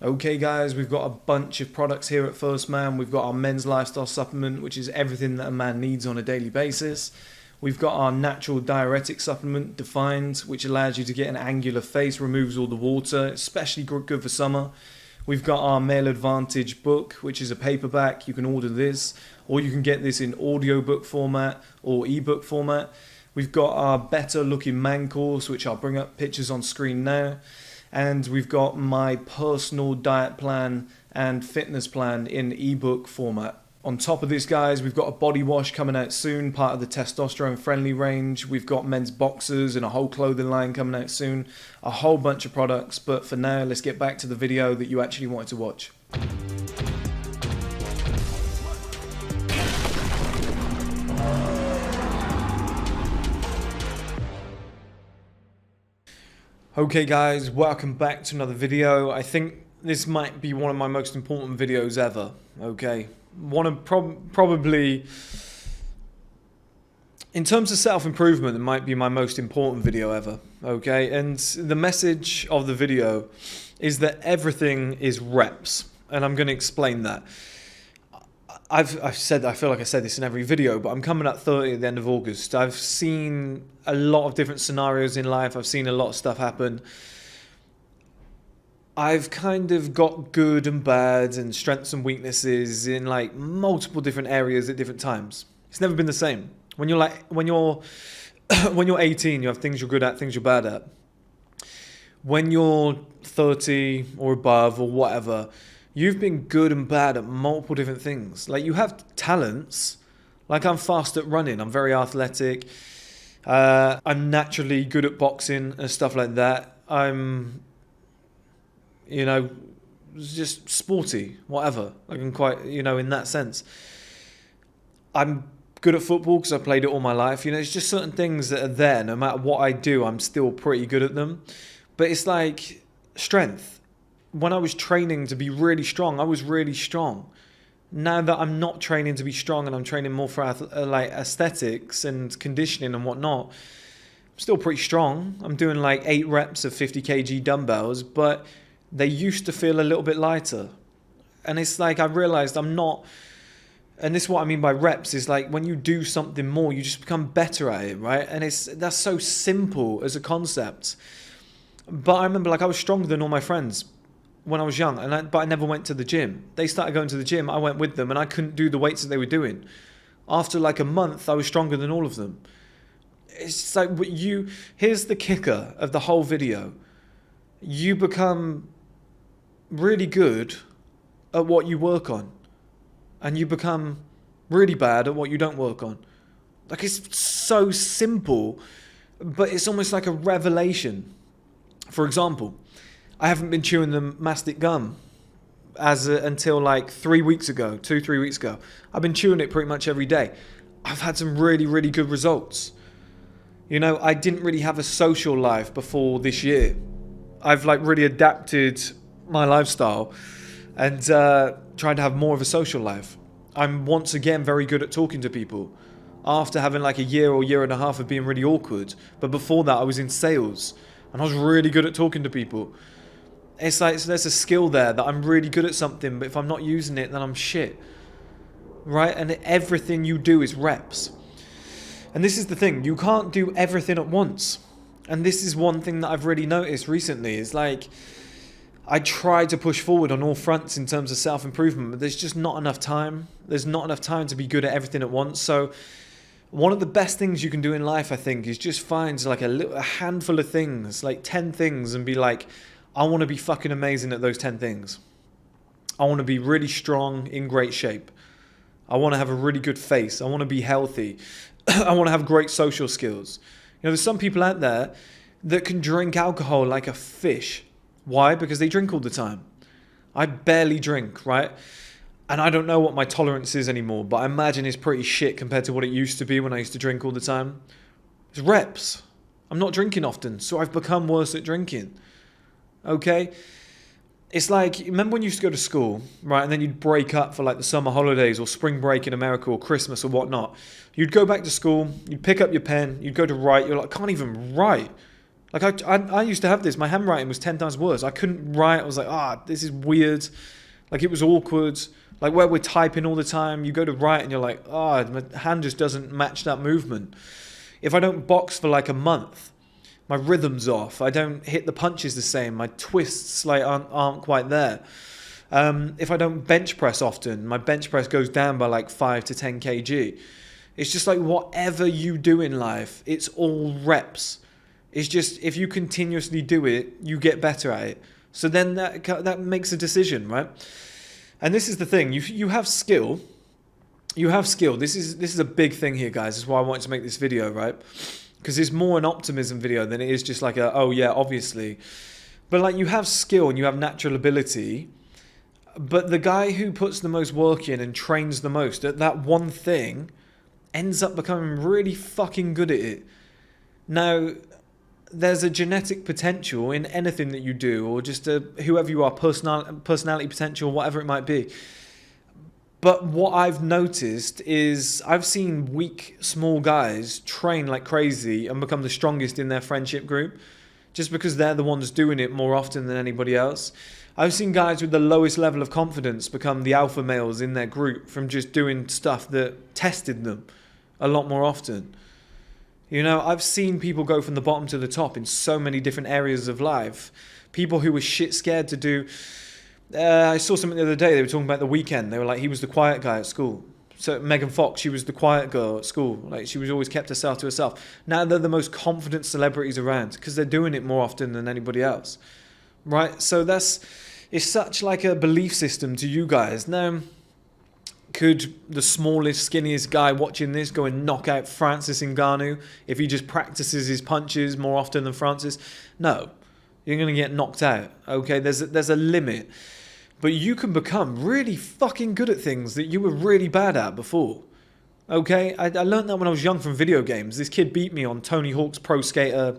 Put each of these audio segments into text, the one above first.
Okay guys, we've got a bunch of products here at First Man. We've got our men's lifestyle supplement, which is everything that a man needs on a daily basis. We've got our natural diuretic supplement, Defined, which allows you to get an angular face, removes all the water, especially good for summer. We've got our Male Advantage book, which is a paperback. You can order this, or you can get this in audiobook format or ebook format. We've got our Better Looking Man course, which I'll bring up pictures on screen now. And we've got my personal diet plan and fitness plan in ebook format. On top of this, guys, we've got a body wash coming out soon, part of the testosterone friendly range. We've got men's boxers and a whole clothing line coming out soon. A whole bunch of products, but for now, let's get back to the video that you actually wanted to watch. Okay guys, welcome back to another video. I think this might be one of my most important videos ever, okay? One of probably, in terms of self-improvement, it might be my most important video ever, okay? And the message of the video is that everything is reps, and I'm going to explain that. I've said, I feel like I said this in every video, but I'm coming at 30 at the end of August. I've seen a lot of different scenarios in life. I've seen a lot of stuff happen. I've kind of got good and bad and strengths and weaknesses in like multiple different areas at different times. It's never been the same. When you're 18, you have things you're good at, things you're bad at. When you're 30 or above or whatever, you've been good and bad at multiple different things. Like you have talents. Like I'm fast at running. I'm very athletic. I'm naturally good at boxing and stuff like that. I'm, just sporty, whatever. Like I'm quite, in that sense. I'm good at football because I played it all my life. It's just certain things that are there. No matter what I do, I'm still pretty good at them. But it's like strength. When I was training to be really strong, I was really strong. Now that I'm not training to be strong and I'm training more for like aesthetics and conditioning and whatnot, I'm still pretty strong. I'm doing like 8 reps of 50 kg dumbbells, but they used to feel a little bit lighter. And it's like I realized I'm not, and this is what I mean by reps, is like when you do something more, you just become better at it, right? And that's so simple as a concept. But I remember like I was stronger than all my friends when I was young, but I never went to the gym. They started going to the gym, I went with them, and I couldn't do the weights that they were doing. After like a month, I was stronger than all of them. It's like here's the kicker of the whole video. You become really good at what you work on, and you become really bad at what you don't work on. Like it's so simple, but it's almost like a revelation. For example, I haven't been chewing the mastic gum until like 3 weeks ago, 2-3 weeks ago. I've been chewing it pretty much every day. I've had some really, really good results. I didn't really have a social life before this year. I've like really adapted my lifestyle and tried to have more of a social life. I'm once again very good at talking to people after having like a year or year and a half of being really awkward. But before that, I was in sales and I was really good at talking to people. It's like so there's a skill there that I'm really good at something, but if I'm not using it, then I'm shit. Right? And everything you do is reps. And this is the thing, you can't do everything at once. And this is one thing that I've really noticed recently, is like I try to push forward on all fronts in terms of self-improvement, but there's just not enough time. There's not enough time to be good at everything at once. So one of the best things you can do in life, I think, is just find like a handful of things, like 10 things, and be like, I want to be fucking amazing at those 10 things. I want to be really strong, in great shape. I want to have a really good face. I want to be healthy. I want to have great social skills. There's some people out there that can drink alcohol like a fish. Why? Because they drink all the time. I barely drink, right? And I don't know what my tolerance is anymore, but I imagine it's pretty shit compared to what it used to be when I used to drink all the time. It's reps. I'm not drinking often, so I've become worse at drinking. Okay? It's like, remember when you used to go to school, right? And then you'd break up for like the summer holidays or spring break in America or Christmas or whatnot. You'd go back to school, you'd pick up your pen, you'd go to write, you're like, I can't even write. Like I used to have this. My handwriting was 10 times worse. I couldn't write. I was like, this is weird. Like, it was awkward. Like, where we're typing all the time, you go to write and you're like, my hand just doesn't match that movement. If I don't box for like a month, my rhythm's off. I don't hit the punches the same. My twists like aren't quite there. If I don't bench press often, my bench press goes down by like 5 to 10 kg. It's just like whatever you do in life, it's all reps. It's just, if you continuously do it, you get better at it. So then that makes a decision, right? And this is the thing. You have skill. You have skill. This is a big thing here, guys. This is why I wanted to make this video, right? Because it's more an optimism video than it is just like obviously. But like, you have skill and you have natural ability. But the guy who puts the most work in and trains the most at that one thing ends up becoming really fucking good at it. Now, there's a genetic potential in anything that you do, or just whoever you are, personality potential, whatever it might be. But what I've noticed is I've seen weak, small guys train like crazy and become the strongest in their friendship group, just because they're the ones doing it more often than anybody else. I've seen guys with the lowest level of confidence become the alpha males in their group from just doing stuff that tested them a lot more often. You know, I've seen people go from the bottom to the top in so many different areas of life. People who were shit scared to do... I saw something the other day, they were talking about The Weeknd. They were like, he was the quiet guy at school. So Megan Fox, she was the quiet girl at school. Like, she was always kept herself to herself. Now they're the most confident celebrities around because they're doing it more often than anybody else. Right? So it's such like a belief system to you guys. Now, could the smallest, skinniest guy watching this go and knock out Francis Ngannou if he just practices his punches more often than Francis? No. You're going to get knocked out. Okay? There's a limit. But you can become really fucking good at things that you were really bad at before. Okay? I learned that when I was young from video games. This kid beat me on Tony Hawk's Pro Skater.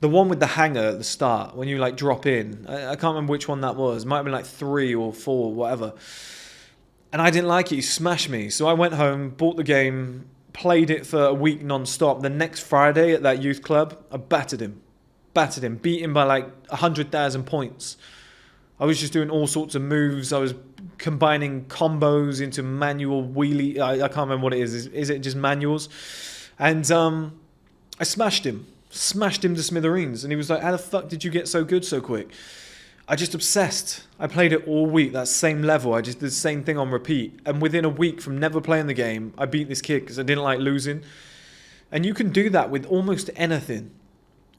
The one with the hanger at the start, when you like drop in. I can't remember which one that was. It might have been like 3 or 4, whatever. And I didn't like it. He smashed me. So I went home, bought the game, played it for a week non-stop. The next Friday at that youth club, I battered him. Beat him by like 100,000 points. I was just doing all sorts of moves. I was combining combos into manual wheelie. I can't remember what it is. Is it just manuals? And I smashed him to smithereens. And he was like, how the fuck did you get so good so quick? I just obsessed. I played it all week, that same level. I just did the same thing on repeat. And within a week from never playing the game, I beat this kid because I didn't like losing. And you can do that with almost anything.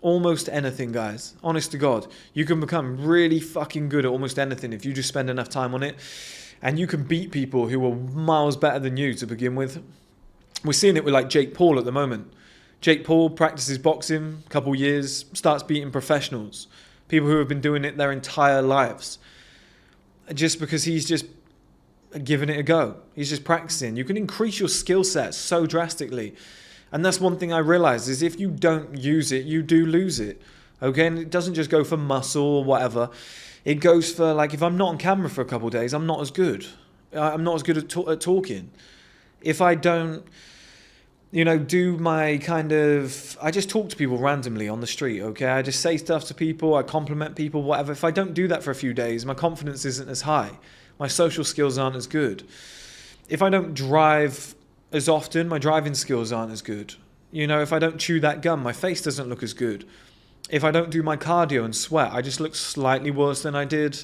Almost anything, guys. Honest to God. You can become really fucking good at almost anything if you just spend enough time on it. And you can beat people who are miles better than you to begin with. We're seeing it with like Jake Paul at the moment. Jake Paul practices boxing, a couple years, starts beating professionals. People who have been doing it their entire lives. Just because he's just giving it a go. He's just practicing. You can increase your skill set so drastically. And that's one thing I realized is if you don't use it, you do lose it. Okay? And it doesn't just go for muscle or whatever. It goes for, like, if I'm not on camera for a couple of days, I'm not as good. I'm not as good at talking. If I don't... do my kind of... I just talk to people randomly on the street, okay? I just say stuff to people, I compliment people, whatever. If I don't do that for a few days, my confidence isn't as high. My social skills aren't as good. If I don't drive as often, my driving skills aren't as good. If I don't chew that gum, my face doesn't look as good. If I don't do my cardio and sweat, I just look slightly worse than I did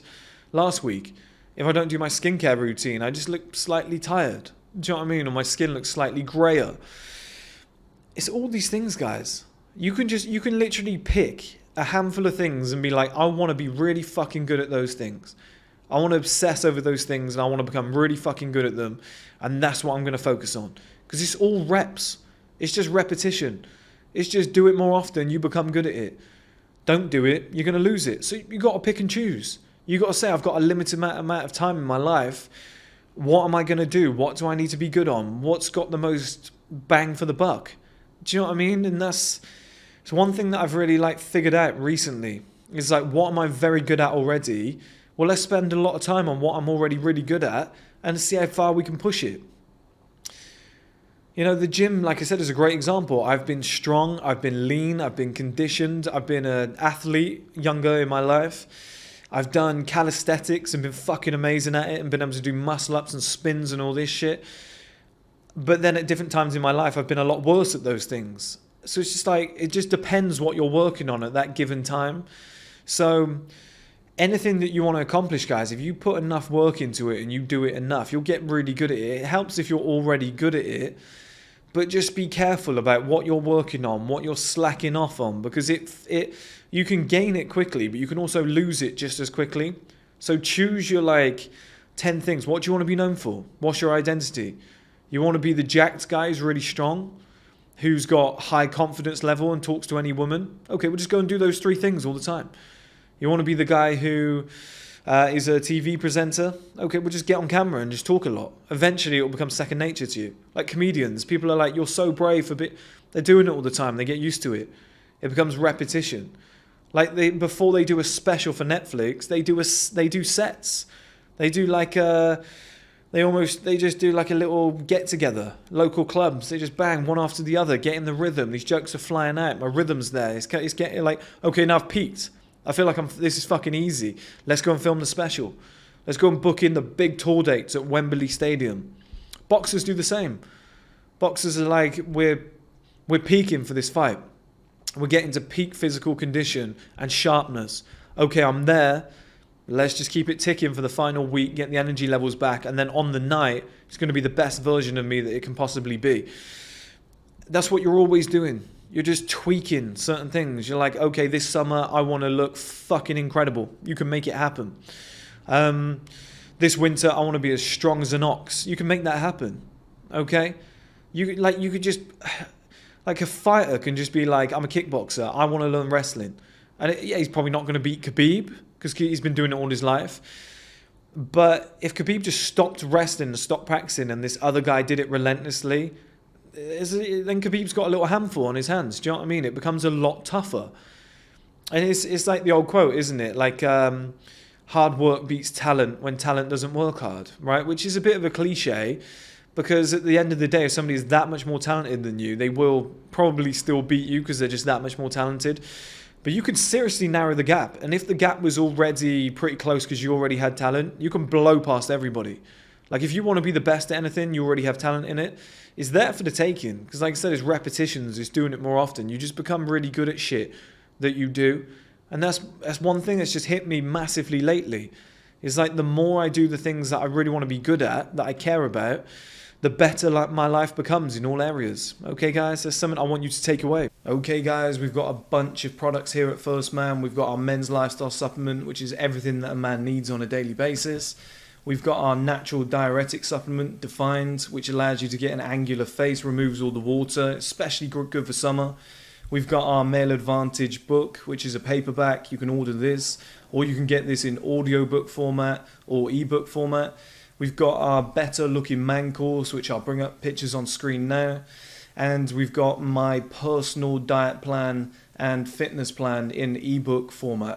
last week. If I don't do my skincare routine, I just look slightly tired. Do you know what I mean? Or my skin looks slightly grayer. It's all these things, guys. You can literally pick a handful of things and be like, I want to be really fucking good at those things. I want to obsess over those things and I want to become really fucking good at them. And that's what I'm going to focus on. Because it's all reps. It's just repetition. It's just do it more often, you become good at it. Don't do it, you're going to lose it. So you got to pick and choose. You got to say, I've got a limited amount of time in my life. What am I going to do? What do I need to be good on? What's got the most bang for the buck? Do you know what I mean? And it's one thing that I've really figured out recently. Is what am I very good at already? Well, let's spend a lot of time on what I'm already really good at and see how far we can push it. You know, the gym, like I said, is a great example. I've been strong, I've been lean, I've been conditioned, I've been an athlete younger in my life. I've done calisthenics and been fucking amazing at it and been able to do muscle ups and spins and all this shit. But then at different times in my life, I've been a lot worse at those things. So it's just like, it just depends what you're working on at that given time. So anything that you want to accomplish, guys, if you put enough work into it and you do it enough, you'll get really good at it. It helps if you're already good at it. But just be careful about what you're working on, what you're slacking off on, because you can gain it quickly, but you can also lose it just as quickly. So choose your 10 things. What do you want to be known for? What's your identity? You want to be the jacked guy who's really strong, who's got high confidence level and talks to any woman? Okay, we'll just go and do those 3 things all the time. You want to be the guy who is a TV presenter? Okay, we'll just get on camera and just talk a lot. Eventually, it will become second nature to you. Like comedians, people are like, you're so brave for they're doing it all the time. They get used to it. It becomes repetition. Like before they do a special for Netflix, they do sets. They do they just do like a little get together, local clubs. They just bang one after the other, get in the rhythm. These jokes are flying out. My rhythm's there. It's getting like, okay, now I've peaked. I feel like this is fucking easy. Let's go and film the special. Let's go and book in the big tour dates at Wembley Stadium. Boxers do the same. Boxers are like, we're peaking for this fight. We're getting to peak physical condition and sharpness. Okay, I'm there. Let's just keep it ticking for the final week, get the energy levels back, and then on the night, it's going to be the best version of me that it can possibly be. That's what you're always doing. You're just tweaking certain things. You're like, okay, this summer I want to look fucking incredible. You can make it happen. This winter I want to be as strong as an ox. You can make that happen. Okay? You could just, like a fighter can just be like, I'm a kickboxer. I want to learn wrestling. And he's probably not going to beat Khabib because he's been doing it all his life. But if Khabib just stopped wrestling and stopped practicing and this other guy did it relentlessly, then Khabib's got a little handful on his hands. Do you know what I mean? It becomes a lot tougher. And it's like the old quote, isn't it? Like, hard work beats talent when talent doesn't work hard, right? Which is a bit of a cliche because at the end of the day, if somebody is that much more talented than you, they will probably still beat you because they're just that much more talented. But you could seriously narrow the gap. And if the gap was already pretty close because you already had talent, you can blow past everybody. Like if you want to be the best at anything, you already have talent in it. It's there for the taking. Because like I said, it's repetitions. It's doing it more often. You just become really good at shit that you do. And that's one thing that's just hit me massively lately. It's like the more I do the things that I really want to be good at, that I care about, the better my life becomes in all areas. Okay, guys, there's something I want you to take away. Okay, guys, we've got a bunch of products here at First Man. We've got our men's lifestyle supplement, which is everything that a man needs on a daily basis. We've got our natural diuretic supplement, Defined, which allows you to get an angular face, removes all the water, especially good for summer. We've got our Male Advantage book, which is a paperback. You can order this, or you can get this in audiobook format or ebook format. We've got our Better Looking Man course, which I'll bring up pictures on screen now. And we've got my personal diet plan and fitness plan in ebook format.